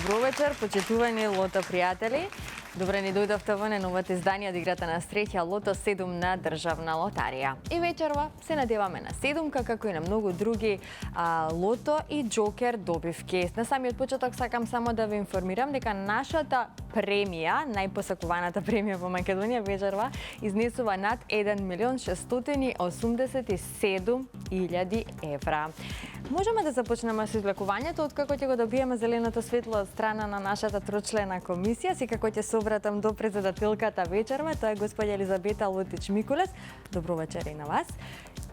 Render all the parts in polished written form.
Добро вечер, почитувани лото пријатели. Добре ни дојдовте во новото издание од играта на среќа Лото 7 на Државна лотарија. И вечерва се надеваме на седумка, како и на многу други лото и џокер добивки. На самиот почеток сакам само да ве информирам дека нашата премија, најпосакуваната премија во Македонија вечерва, изнесува над 1.687.000 евра. Можеме да започнеме со излекувањето, откако ќе го добиеме зеленото светло од страна на нашата трочлена комисија, секако ќе се обратам до председателката вечерва, тоа е господја Елизабета Лутич-Микулес. Добро вечер и на вас.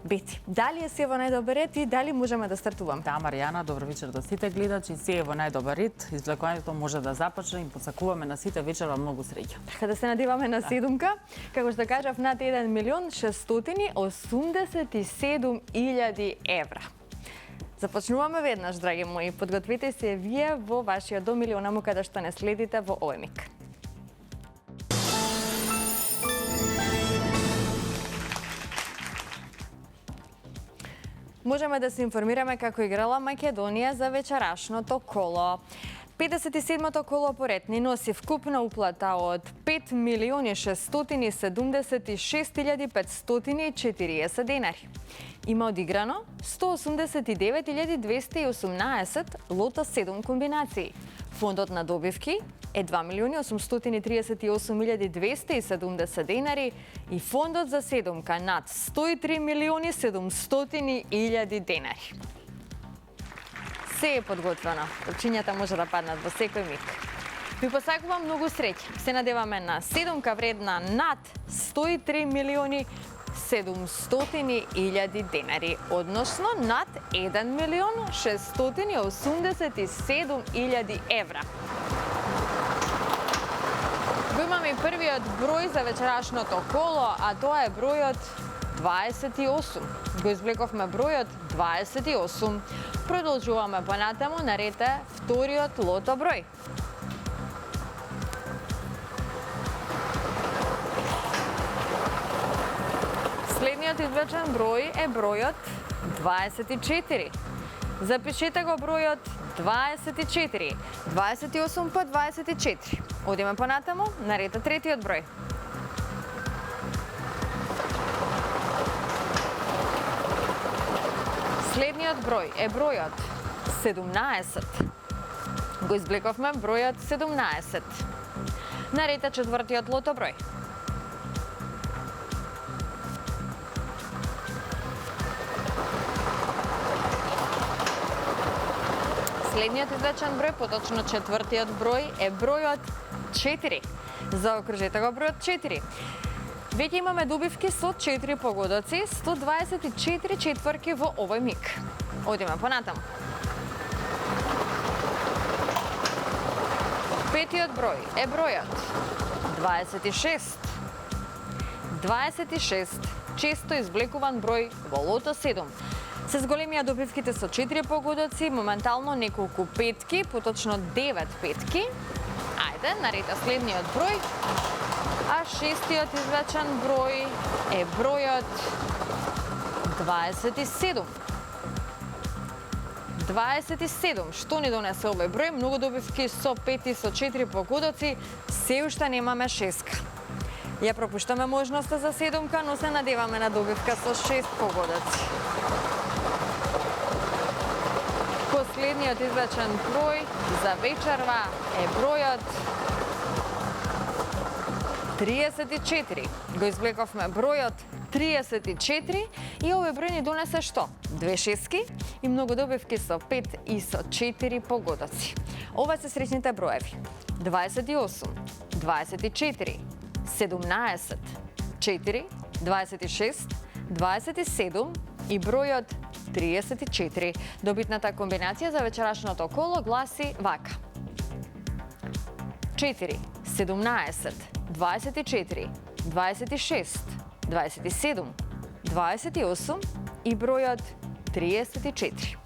Беци, дали е се во најдобар ред и дали можеме да стартуваме? Да, Маријана, добро вечер до сите гледачи. Се е во најдобар ред. Извлекувањето може да започне и посакуваме на сите вечерва многу среќа. Така да се надеваме на седумка, како што кажав, над 1.687.000 евра. Започнуваме веднаш, драги мои. Подгответе се вие во вашиот дом или онаму каде што не следите во овој миг. Можеме да се информираме како играла Македонија за вечерашното коло. 57-то коло поред ни носи вкупна уплата од 5.676.540 денари. Има одиграно 189.218 лото 7 комбинации. Фондот на добивки е 2.838.270 денари и фондот за седумка над 103.700.000 денари. Се е подготвено. Топчињата може да паднат во секој миг. Ви посакувам многу среќа. Се надеваме на седумка вредна над 103.700.000 денари, односно над 1.687.000 евра. Го имаме и првиот број за вечерашното коло, а тоа е бројот 28. Го извлековме бројот 28. Продолжуваме понатаму, на ред е вториот лото број. Следниот извлечен број е бројот 24. Запишете го бројот 24. 28 по 24. Одиме понатаму, на ред е третиот број. Следниот број е бројот 17. Го извлековме бројот 17. На ред е четвртиот лото број. Следниот извлечен број, поточно четвртиот број, е бројот 4. Заокружете го бројот 4. Веќе имаме добивки со 4 погодоци, 124 четврки во овој миг. Одиме понатаму. Петиот број е бројот 26. 26. Често извлекуван број во лото 7. Се зголемија добивките со 4 погодоци, моментално неколку петки, поточно 9 петки. Ајде, наред е следниот број. А шестиот извлечен број е бројот 27. 27. Што ни донесе овој број? Многу добивки со 5 и со 4 погодоци, се уште немаме шеска. Ја пропуштаме можноста за седумка, но се надеваме на добивка со 6 погодоци. Последниот извлечен број за вечерва е бројот 34. Го извлековме бројот 34 и овој број ни донесе што? 2 шески и многу добивки со 5 и со 4 погодоци. Ова се среќните броеви. 28, 24, 17, 4, 26, 27 и бројот 34. Добитната комбинација за вечерашното коло гласи вака. 4, 17, 24, 26, 27, 28 и бројот 34.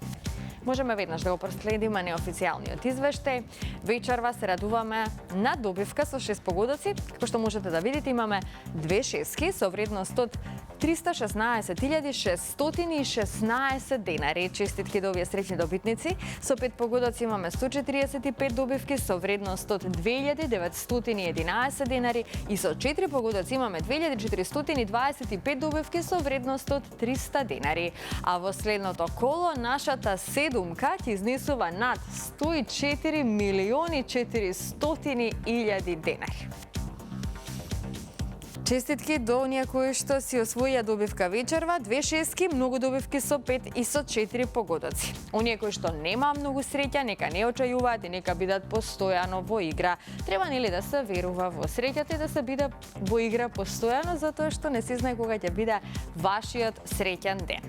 Можеме веднаш да го проследиме неофицијалниот извештај. Вечерва се радуваме на добивка со 6 погодоци. Како што можете да видите, имаме 2 шески со вредност од 316.616 денари. Честитки до овие среќни добитници. Со 5 погодоци имаме 145 добивки со вредност од 2.911 денари и со 4 погодоци имаме 2.425 добивки со вредност од 300 денари. А во следното коло нашата седумка ќе изнесува над 104.400.000 денари. Честитки до оние кои што си освоија добивка вечерва, 2 шески, многу добивки со 5 и со 4 погодоци. Оние кои што нема многу среќа, нека не очајуваат и нека бидат постојано во игра. Треба нели да се верува во среќата и да се биде во игра постојано, затоа што не се знае кога ќе биде вашиот среќен ден.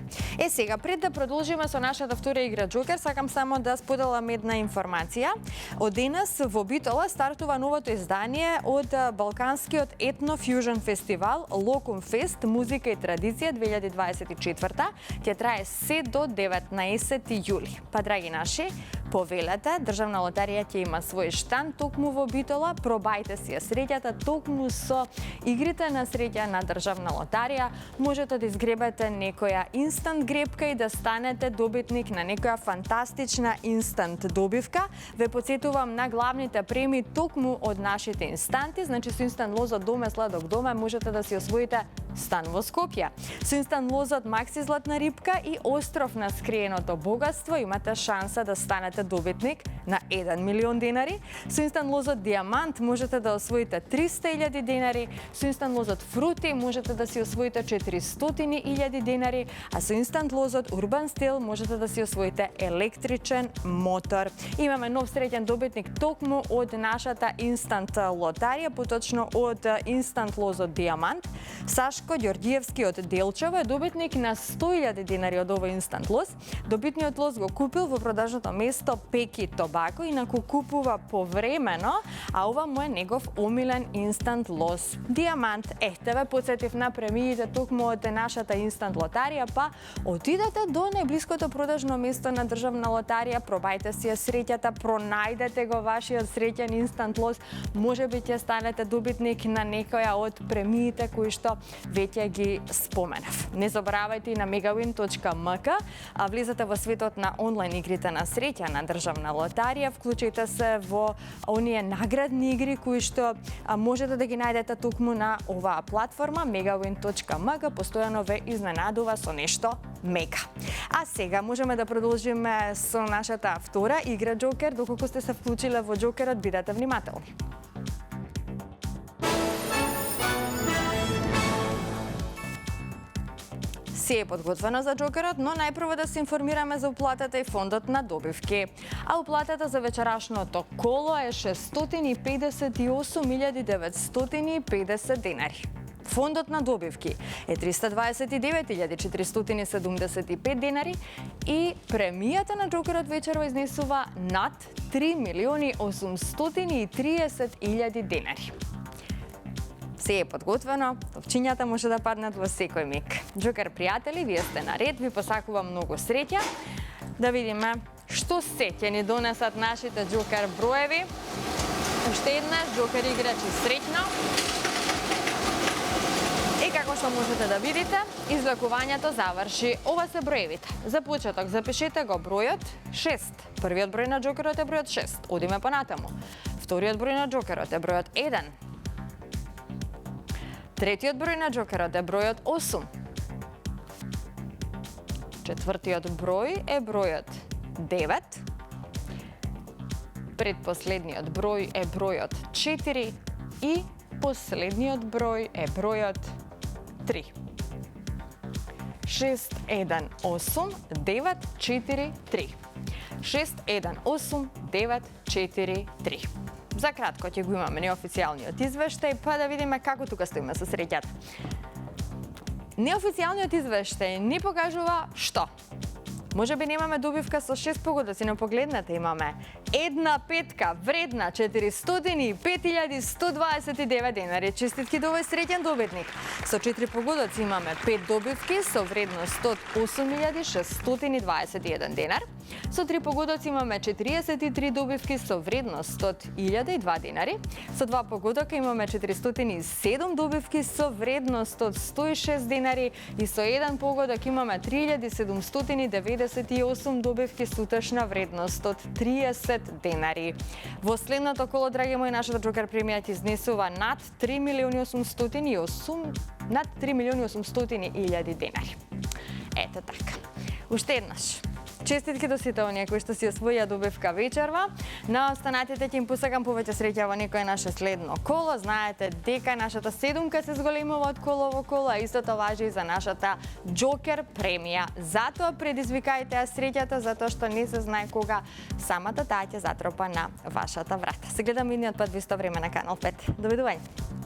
Сега, пред да продолжиме со нашата втора игра Джокер, сакам само да споделам една информација. Од денес во Битола стартува новото издание од Балканскиот етно-фјужен фестивал Локум Фест музика и традиција 2024 ќе трае се до 19 јули. Па драги наши, повелете, Државна лотарија ќе има свој штанд токму во Битола, пробајте си ја среќата токму со игрите на среќа на Државна лотарија. Можете да изгребете некоја инстант гребка и да станете добитник на некоја фантастична инстант добивка. Ве потсетувам на главните премии токму од нашите инстанти, значи со инстант лозот доме сладок доме можете да си освоите стан во Скопје. Со инстант лозот Макси златна рибка и остров на скриеното богатство имате шанса да станете добитник на 1 милион денари. Со инстант лозот Диамант можете да освоите 300.000 денари. Со инстант лозот Фрути можете да си освоите 400.000 денари, а со инстант лозот Урбан Стил можете да си освоите електричен мотор. Имаме нов среќен добитник токму од нашата инстант лотарија, поточно од инстант лозот Диамант. Сашко Ѓорѓиевски од Делчево е добитник на 100.000 денари од овој инстант лоз. Добитниот лоз го купил во продажното место Пеки Тобако, инаку купува повремено, а ова му е негов омилен инстант лоз. Диамант, ве подсетив на премиите токму од нашата инстант лотарија, па отидете до најблиското продажно место на Државна лотарија, пробајте си ја среќата, пронајдете го вашиот среќен инстант лоз, можеби ќе станете добитник на некоја од премиите кои што веќе ги споменав. Не заборавајте и на megawin.mk, влезете во светот на онлайн игрите на среќа на Државна лотарија, вклучите се во оние наградни игри кои што можете да ги најдете токму на оваа платформа megawin.mk, постојано ве изненадува со нешто мега. А сега можеме да продолжиме со нашата втора игра Джокер. Доколку сте се вклучиле во Джокерот, бидете внимателни. Се е подготвено за Джокерот, но најпрво да се информираме за уплатата и фондот на добивки. А уплатата за вечерашното коло е 658.950 денари. Фондот на добивки е 329.475 денари и премијата на Джокерот вечерва изнесува над 3.830.000 денари. Се е подготвено, топчињата може да паднат во секој миг. Джокер пријатели, вие сте на ред, ви посакувам многу среќа. Да видиме што се ќе ни донесат нашите Джокер броеви. Уште еднаш, Джокер играчи среќно. И како што можете да видите, извлекувањето заврши. Ова се броевите. За почеток запишете го бројот 6. Првиот број на Джокерот е бројот 6. Одиме понатаму. Вториот број на Джокерот е бројот 1. Третиот број на Джокерот е бројот 8. Четвртиот број е бројот 9. Предпоследниот број е бројот 4 и последниот број е бројот 3. 6, 1, 8, 9, 4, 3. 6, 1, 8, 9, 4, 3. За кратко ќе го имаме неофицијалниот извештај, па да видиме како тука стоиме со среќата. Неофицијалниот извештај ни покажува што? Може би немаме добивка со 6 погодоци, но погледнете, имаме една петка вредна 405.129 денари. Честитки до овој среќен добитник. Со 4 погодоци имаме 5 добивки со вредност 108.621 денар. Со 3 погодоци имаме 43 добивки со вредност 100.002 денари. Со 2 погодока имаме 407 добивки со вредност од 106 денари и со 1 погодок имаме 3798 добивки со утешна вредност од 30 денари. Во следното коло, драги мои, нашата Джокер премија ќе изнесува над 3.800.000 денари. Ето така. Уште еднаш. Честитки до сите оние кои што си освоја добивка вечерва. На останатите ќе им посакам повеќе среќа во некое наше следно коло. Знаете дека нашата седумка се зголемува од коло во коло, а истото важи и за нашата Джокер премија. Затоа предизвикајте ја среќата, затоа што не се знае кога самата таа ќе затропа на вашата врата. Се гледаме идниот пат во исто време на Канал 5. Довидување.